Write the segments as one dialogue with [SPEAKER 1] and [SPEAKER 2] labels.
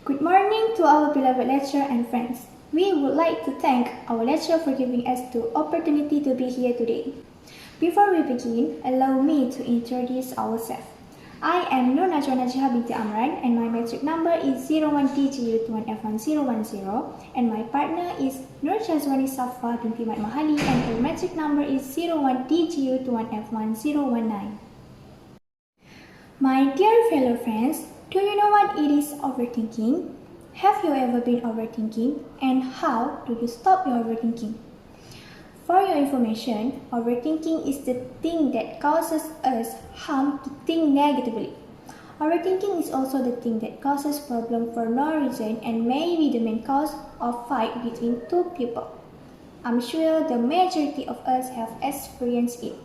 [SPEAKER 1] Good morning to our beloved lecturer and friends. We would like to thank our lecturer for giving us the opportunity to be here today. Before we begin, allow me to introduce ourselves. I am Nur Najwa Najihah binti Amran and my metric number is 01DGU21F1010 and my partner is Nur Shazwani Safa binti Mat Mahali and her metric number is 01DGU21F1019. My dear fellow friends, do you know what it is overthinking? Have you ever been overthinking? And how do you stop your overthinking? For your information, overthinking is the thing that causes us harm to think negatively. Overthinking is also the thing that causes problem for no reason and may be the main cause of fight between two people. I'm sure the majority of us have experienced it.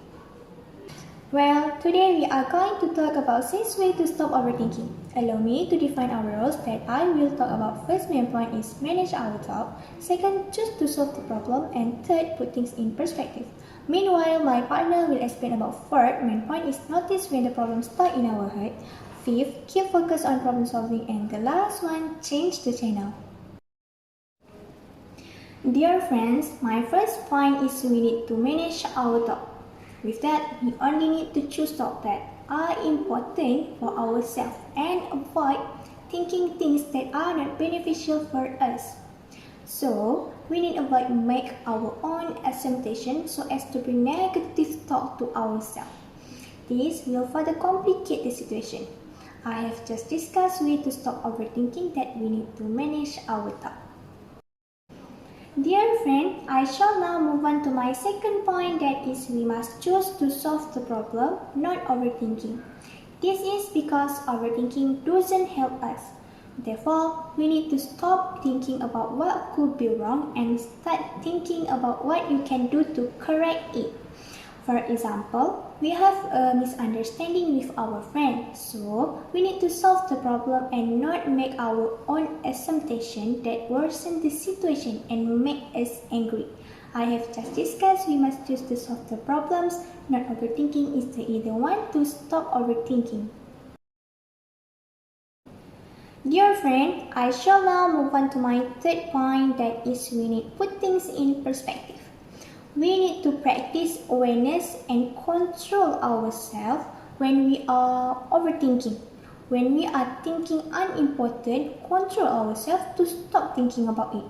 [SPEAKER 1] Well, today we are going to talk about 6 ways to stop overthinking. Allow me to define our roles that I will talk about. First main point is manage our thought. Second, choose to solve the problem. And third, put things in perspective. Meanwhile, my partner will explain about fourth main point is notice when the problem stuck in our head. Fifth, keep focus on problem solving. And the last one, change the channel. Dear friends, my first point is we need to manage our thought. With that, we only need to choose thoughts that are important for ourselves and avoid thinking things that are not beneficial for us. So, we need to avoid make our own assumptions so as to bring negative thought to ourselves. This will further complicate the situation. I have just discussed ways to stop overthinking that we need to manage our thought. Dear friend, I shall now move on to my second point, that is we must choose to solve the problem, not overthinking. This is because overthinking doesn't help us. Therefore, we need to stop thinking about what could be wrong and start thinking about what you can do to correct it. For example, we have a misunderstanding with our friend, so we need to solve the problem and not make our own assumption that worsen the situation and make us angry. I have just discussed we must choose to solve the problems, not overthinking is the either one to stop overthinking. Dear friend, I shall now move on to my third point, that is we need to put things in perspective. We need to practice awareness and control ourselves when we are overthinking. When we are thinking unimportant, control ourselves to stop thinking about it.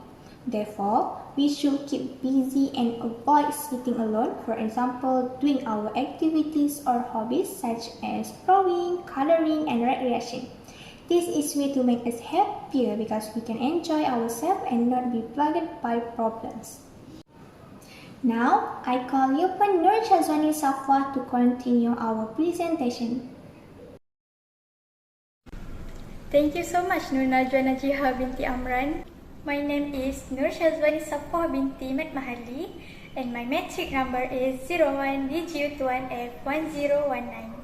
[SPEAKER 1] Therefore, we should keep busy and avoid sitting alone, for example, doing our activities or hobbies such as drawing, coloring, and recreation. This is way to make us happier because we can enjoy ourselves and not be plagued by problems. Now, I call upon Nur Shazwani Safa to continue our presentation.
[SPEAKER 2] Thank you so much, Nur Najwa Najihah binti Amran. My name is Nur Shazwani Safa binti Mat Mahali and my metric number is 01DGU21F1019.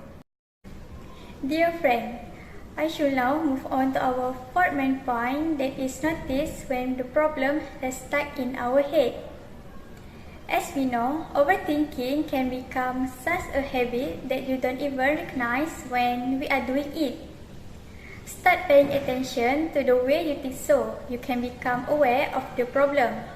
[SPEAKER 2] Dear friend, I should now move on to our fourth main point, that is notice when the problem has stuck in our head. As we know, overthinking can become such a habit that you don't even recognize when we are doing it. Start paying attention to the way you think so you can become aware of the problem.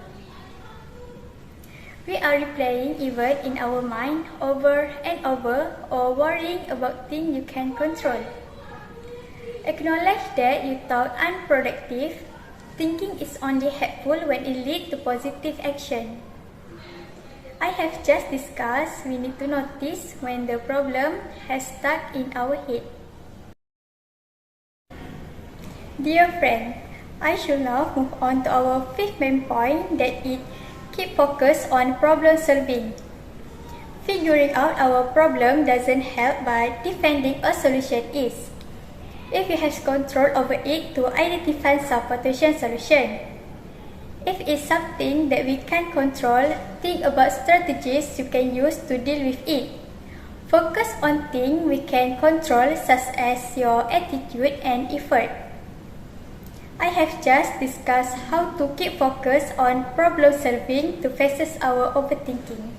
[SPEAKER 2] We are replaying events in our mind over and over or worrying about things you can control. Acknowledge that you thought unproductive. Thinking is only helpful when it leads to positive action. I have just discussed we need to notice when the problem has stuck in our head. Dear friend, I should now move on to our fifth main point, that is keep focus on problem solving. Figuring out our problem doesn't help, but defending a solution is. If you have control over it to identify some potential solution. If it's something that we can control, think about strategies you can use to deal with it. Focus on things we can control, such as your attitude and effort. I have just discussed how to keep focus on problem solving to face our overthinking.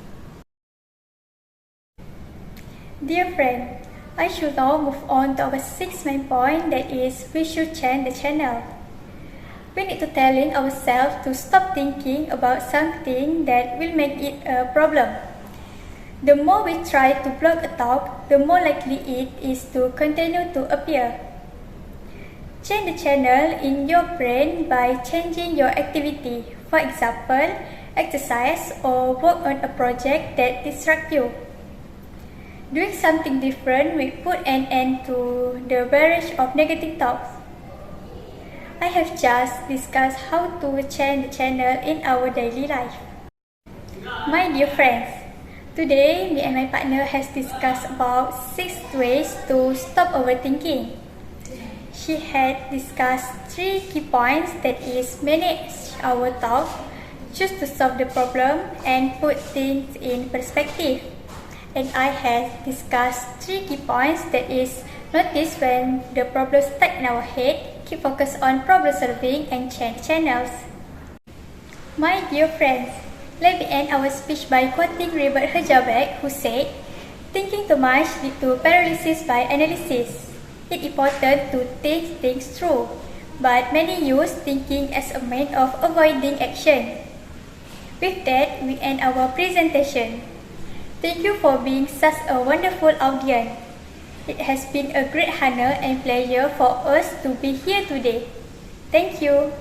[SPEAKER 2] Dear friend, I should now move on to our sixth main point, that is we should change the channel. We need to telling ourselves to stop thinking about something that will make it a problem. The more we try to block a thought, the more likely it is to continue to appear. Change the channel in your brain by changing your activity. For example, exercise or work on a project that distracts you. Doing something different will put an end to the barrage of negative thoughts. I have just discussed how to change the channel in our daily life. My dear friends, today me and my partner has discussed about 6 ways to stop overthinking. She had discussed 3 key points, that is, manage our thoughts, choose to solve the problem, and put things in perspective. And I had discussed 3 key points, that is, notice when the problem stuck in our head, keep focus on problem solving, and change channels. My dear friends, let me end our speech by quoting Robert Herjavec, who said, "Thinking too much leads to paralysis by analysis. It's important to think things through, but many use thinking as a means of avoiding action." With that, we end our presentation. Thank you for being such a wonderful audience. It has been a great honor and pleasure for us to be here today. Thank you.